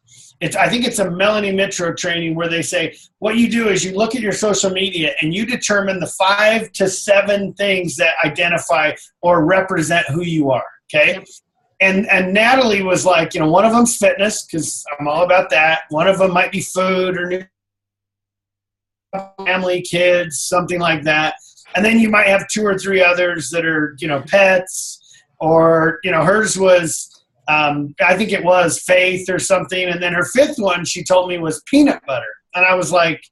I think it's a Melanie Mitro training where they say, what you do is you look at your social media and you determine the 5 to 7 things that identify or represent who you are, okay? Yep. And Natalie was like, you know, one of them's fitness, because I'm all about that. One of them might be food or new family, kids, something like that. And then you might have 2 or 3 others that are, you know, pets, or, you know, hers was, I think it was faith or something. And then her 5th one, she told me, was peanut butter. And I was like,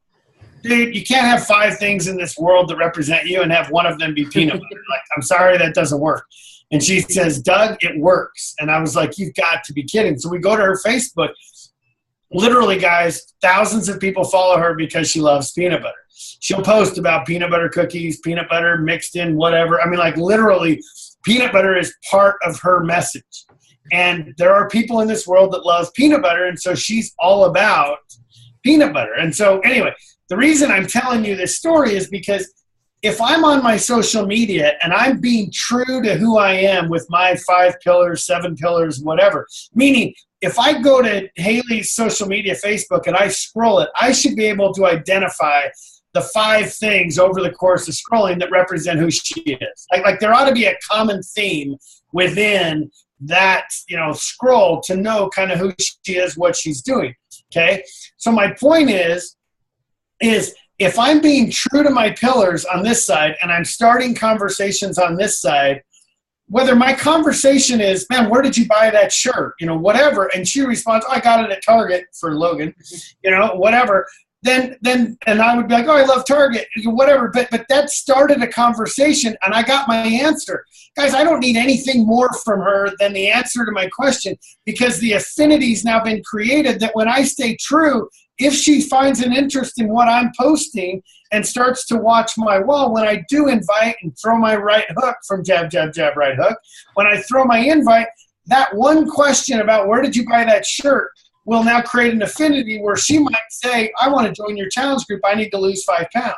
dude, you can't have 5 things in this world that represent you and have one of them be peanut butter. Like, I'm sorry, that doesn't work. And she says, Doug, it works. And I was like, you've got to be kidding. So we go to her Facebook. Literally, guys, thousands of people follow her because she loves peanut butter. She'll post about peanut butter cookies, peanut butter mixed in whatever. I mean, like, literally, peanut butter is part of her message. And there are people in this world that love peanut butter, and so she's all about peanut butter. And so anyway, the reason I'm telling you this story is because if I'm on my social media and I'm being true to who I am with my 5 pillars, 7 pillars, whatever, meaning if I go to Haley's social media, Facebook, and I scroll it, I should be able to identify the 5 things over the course of scrolling that represent who she is. Like there ought to be a common theme within that, you know, scroll to know kind of who she is, what she's doing. Okay. So my point is if I'm being true to my pillars on this side and I'm starting conversations on this side, whether my conversation is, man, where did you buy that shirt? You know, whatever. And she responds, oh, I got it at Target for Logan, you know, whatever. Then I would be like, oh, I love Target, whatever. But that started a conversation, and I got my answer. Guys, I don't need anything more from her than the answer to my question, because the affinity's now been created that when I stay true, if she finds an interest in what I'm posting and starts to watch my wall, when I do invite and throw my right hook from jab, jab, jab, right hook, when I throw my invite, that one question about where did you buy that shirt, will now create an affinity where she might say, I want to join your challenge group. I need to lose 5 pounds.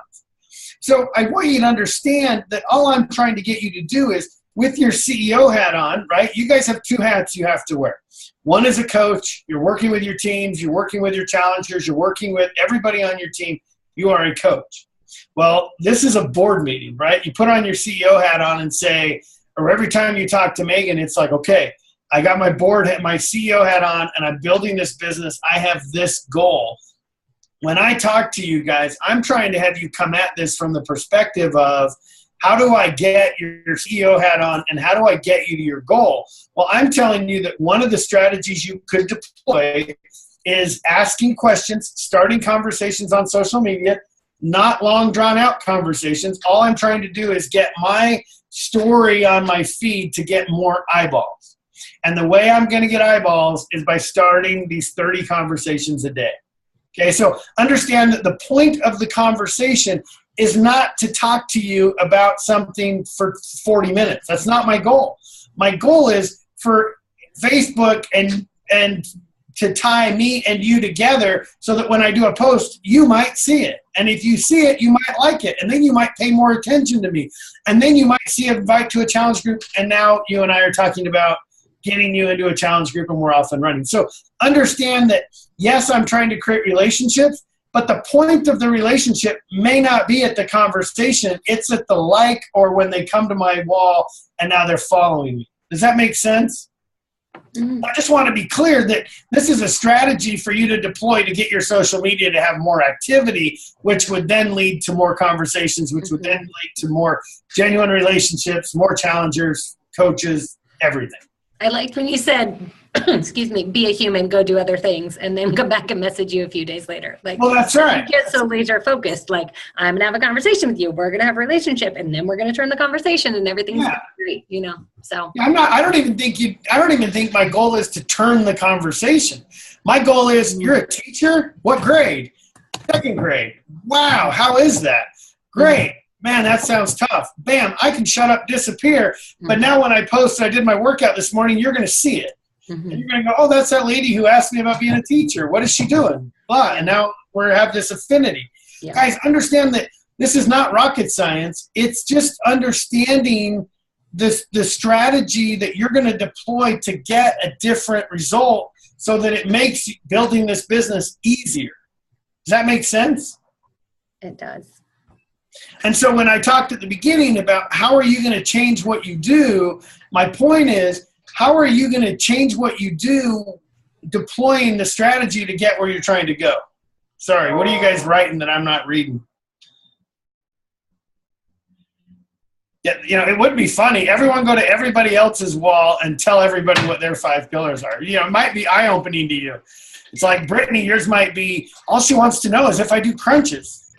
So I want you to understand that all I'm trying to get you to do is, with your CEO hat on, right? You guys have 2 hats you have to wear. One is a coach. You're working with your teams. You're working with your challengers. You're working with everybody on your team. You are a coach. Well, this is a board meeting, right? You put on your CEO hat on and say, or every time you talk to Megan, it's like, okay, I got my my CEO hat on, and I'm building this business. I have this goal. When I talk to you guys, I'm trying to have you come at this from the perspective of, how do I get your CEO hat on, and how do I get you to your goal? Well, I'm telling you that one of the strategies you could deploy is asking questions, starting conversations on social media, not long drawn out conversations. All I'm trying to do is get my story on my feed to get more eyeballs. And the way I'm going to get eyeballs is by starting these 30 conversations a day. Okay, so understand that the point of the conversation is not to talk to you about something for 40 minutes. That's not my goal. My goal is for Facebook and to tie me and you together so that when I do a post, you might see it. And if you see it, you might like it. And then you might pay more attention to me. And then you might see an invite to a challenge group. And now you and I are talking about getting you into a challenge group, and we're off and running. So understand that, yes, I'm trying to create relationships, but the point of the relationship may not be at the conversation. It's at the like, or when they come to my wall and now they're following me. Does that make sense? Mm-hmm. I just want to be clear that this is a strategy for you to deploy to get your social media to have more activity, which would then lead to more conversations, which would then lead to more genuine relationships, more challengers, coaches, everything. I liked when you said, excuse me, be a human, go do other things, and then come back and message you a few days later. Like, well, that's right. Get so laser focused. Like, I'm gonna have a conversation with you. We're gonna have a relationship, and then we're gonna turn the conversation, and everything's great. You know. So I'm not. I don't even think my goal is to turn the conversation. My goal is, you're a teacher. What grade? 2nd grade. Wow. How is that? Great. Man, that sounds tough. Bam, I can shut up, disappear. But now when I post, I did my workout this morning, you're going to see it. And you're going to go, oh, that's that lady who asked me about being a teacher. What is she doing? Blah. And now we have this affinity. Yeah. Guys, understand that this is not rocket science. It's just understanding the strategy that you're going to deploy to get a different result so that it makes building this business easier. Does that make sense? It does. And so when I talked at the beginning about how are you going to change what you do, my point is, how are you going to change what you do deploying the strategy to get where you're trying to go? Sorry, what are you guys writing that I'm not reading? Yeah, you know, it would be funny. Everyone go to everybody else's wall and tell everybody what their 5 pillars are. You know, it might be eye-opening to you. It's like, Brittany, yours might be, all she wants to know is if I do crunches.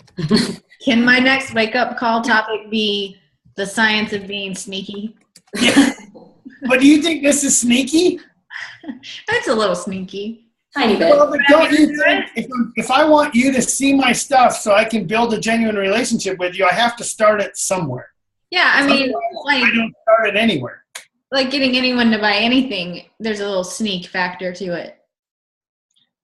Can my next wake-up call topic be the science of being sneaky? Yeah. But do you think this is sneaky? It's a little sneaky. Tiny bit. Well, but don't you think if I want you to see my stuff so I can build a genuine relationship with you, I have to start it somewhere. Yeah, I mean, I don't start it anywhere. Like getting anyone to buy anything, there's a little sneak factor to it.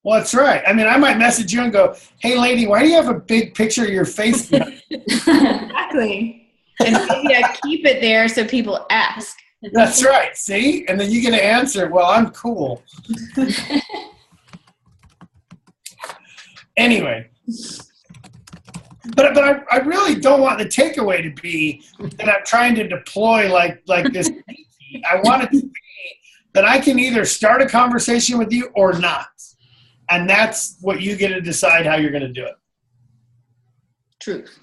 Well, that's right. I mean, I might message you and go, hey, lady, why do you have a big picture of your face? Exactly. And maybe I keep it there so people ask. That's right. See? And then you get an answer, well, I'm cool. Anyway. But I really don't want the takeaway to be that I'm trying to deploy like this. I want it to be that I can either start a conversation with you or not. And that's what you get to decide how you're going to do it. Truth.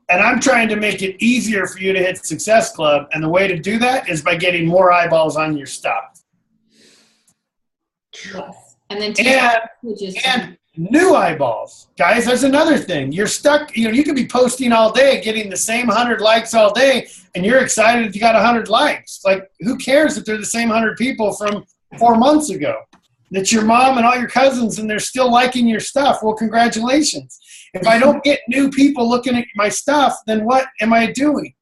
And I'm trying to make it easier for you to hit Success Club. And the way to do that is by getting more eyeballs on your stuff. Yes. And then and new eyeballs. Guys, there's another thing. You're stuck, you can be posting all day, getting the same 100 likes all day, and you're excited if you got 100 likes. Like, who cares if they're the same 100 people from 4 months ago? That's your mom and all your cousins, and they're still liking your stuff. Well, congratulations. If I don't get new people looking at my stuff, then what am I doing?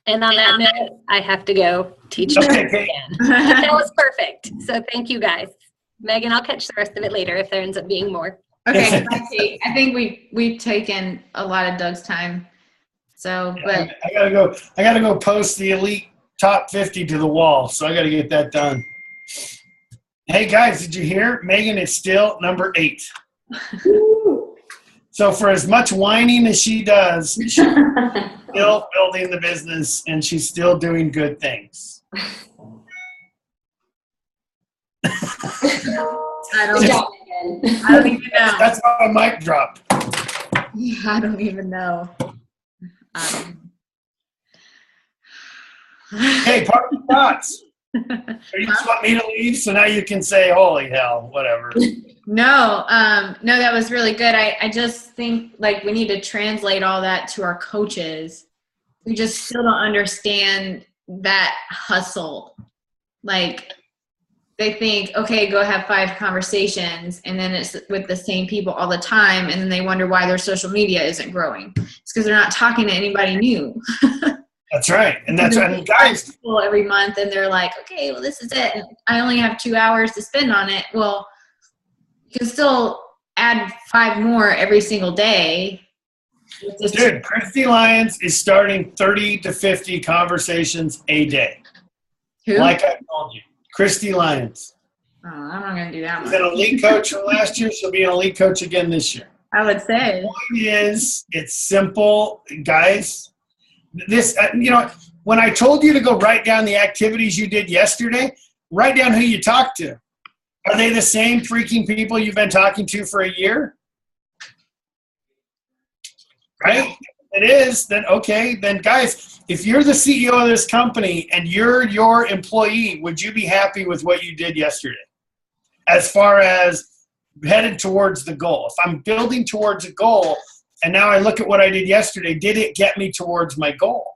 And on that note, I have to go teach Okay, again. That was perfect. So thank you guys. Megan, I'll catch the rest of it later if there ends up being more. Okay, I think we've taken a lot of Doug's time. So, but I gotta go post the elite top 50 to the wall. So I gotta get that done. Hey guys, did you hear? Megan is still number 8. So for as much whining as she does, she's still building the business and she's still doing good things. I don't Good know. job, Megan. I don't even know. That's my mic drop. I don't even know. Hey, party thoughts. You just want me to leave so now you can say, holy hell, whatever. No, that was really good. I just think like we need to translate all that to our coaches. We just still don't understand that hustle. Like they think, okay, go have 5 conversations and then it's with the same people all the time. And then they wonder why their social media isn't growing. It's because they're not talking to anybody new. That's right. And that's right. And guys, people every month and they're like, okay, well, this is it. And I only have 2 hours to spend on it. Well, you can still add 5 more every single day. dude, Christy Lyons is starting 30 to 50 conversations a day. Who? Like I told you. Christy Lyons. Oh, I'm not going to do that She's much. an elite coach from last year. She'll be an elite coach again this year. I would say. The point is, it's simple, guys. This, when I told you to go write down the activities you did yesterday, write down who you talked to. Are they the same freaking people you've been talking to for a year? Right? If it is, then okay. Then guys, if you're the CEO of this company and you're your employee, would you be happy with what you did yesterday? As far as headed towards the goal. If I'm building towards a goal and now I look at what I did yesterday, did it get me towards my goal?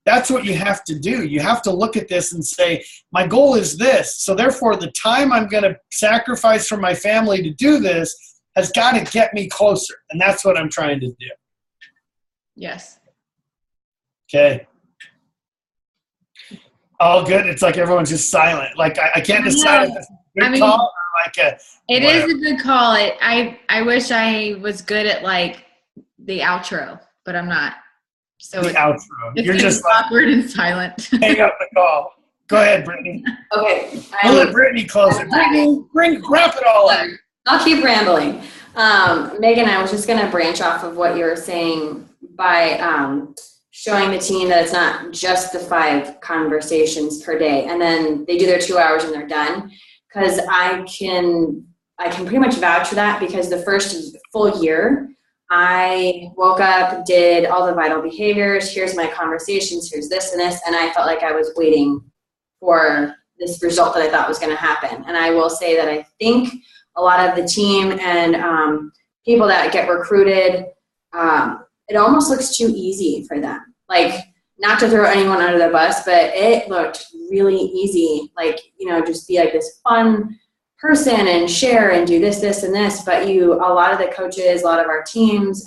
That's what you have to do. You have to look at this and say, my goal is this. So therefore, the time I'm going to sacrifice from my family to do this has got to get me closer. And that's what I'm trying to do. Yes. Okay. All good. It's like everyone's just silent. Like I can't decide if it's a good call or like a It whatever. is a good call. I wish I was good at like the outro, but I'm not. So The outro. You're just like, awkward and silent. hang up the call. Go ahead, Brittany. Okay. We'll let Brittany close it. Brittany, wrap it all up. I'll keep rambling. Megan, I was just going to branch off of what you were saying by showing the team that it's not just the 5 conversations per day, and then they do their 2 hours and they're done. Because I can pretty much vouch for that, because the first full year, I woke up, did all the vital behaviors, here's my conversations, here's this and this, and I felt like I was waiting for this result that I thought was going to happen. And I will say that I think a lot of the team and people that get recruited, it almost looks too easy for them. Like, not to throw anyone under the bus, but it looked really easy. Like, just be like this fun person and share and do this, this, and this. But a lot of the coaches, a lot of our teams,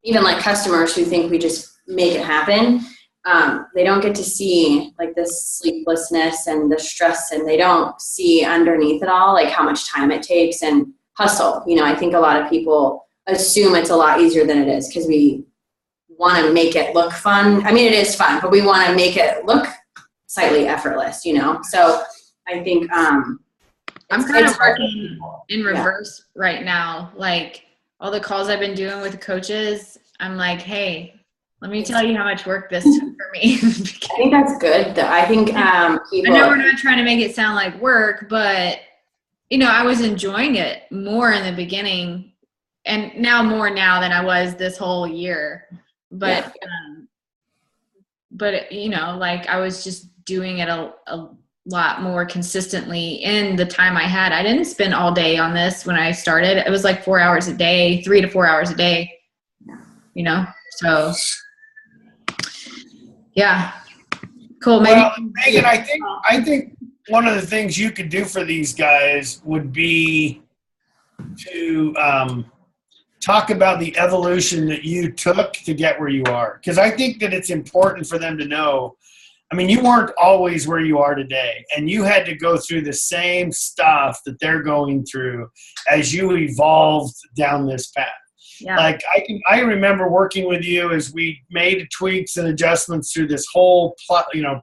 even like customers who think we just make it happen, they don't get to see like the sleeplessness and the stress, and they don't see underneath it all, like how much time it takes and hustle. I think a lot of people assume it's a lot easier than it is, because we want to make it look fun. I mean, it is fun, but we want to make it look slightly effortless, So I think I'm kind of working in reverse right now. Like all the calls I've been doing with coaches, I'm like, hey, let me tell you how much work this took for me. I think that's good, though. I think people, I know we're not trying to make it sound like work, but I was enjoying it more in the beginning, and more now than I was this whole year. But like I was just doing it a lot more consistently in the time I had. I didn't spend all day on this when I started. It was like 4 hours a day, 3 to 4 hours a day. So yeah, cool. Well, Megan, I think one of the things you could do for these guys would be to talk about the evolution that you took to get where you are. Because I think that it's important for them to know. I mean, you weren't always where you are today, and you had to go through the same stuff that they're going through as you evolved down this path. Yeah. Like I remember working with you as we made tweaks and adjustments through this whole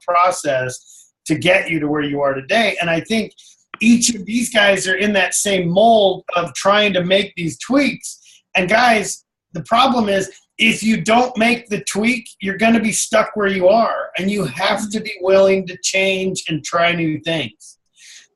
process to get you to where you are today. And I think each of these guys are in that same mold of trying to make these tweaks. And guys, the problem is, if you don't make the tweak, you're going to be stuck where you are. And you have to be willing to change and try new things.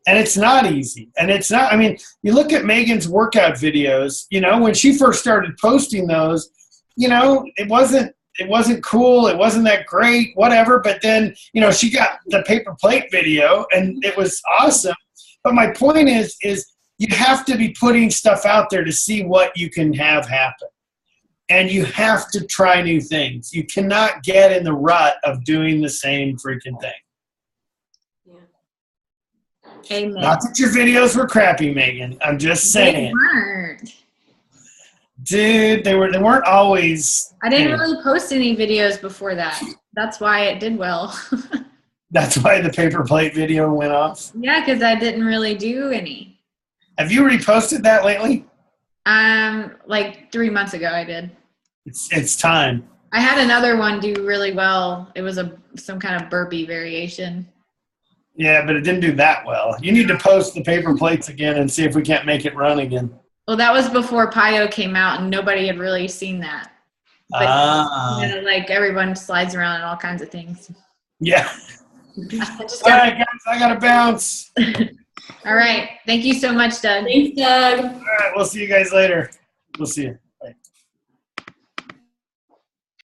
And it's not easy. And it's not, I mean, you look at Megan's workout videos, when she first started posting those, it wasn't cool. It wasn't that great, whatever. But then, she got the paper plate video and it was awesome. But my point is you have to be putting stuff out there to see what you can have happen. And you have to try new things. You cannot get in the rut of doing the same freaking thing. Yeah. Amen. Not that your videos were crappy, Megan. I'm just saying. They weren't. Dude, they weren't always. I didn't really post any videos before that. That's why it did well. That's why the paper plate video went off? Yeah, because I didn't really do any. Have you reposted that lately? Like 3 months ago I did. It's time. I had another one do really well. It was some kind of burpee variation. Yeah, but it didn't do that well. You need to post the paper plates again and see if we can't make it run again. Well, that was before Pio came out and nobody had really seen that. But like everyone slides around and all kinds of things. Yeah. All right, guys, I gotta bounce. All right. Thank you so much, Doug. Thanks, Doug. All right, we'll see you guys later. We'll see you.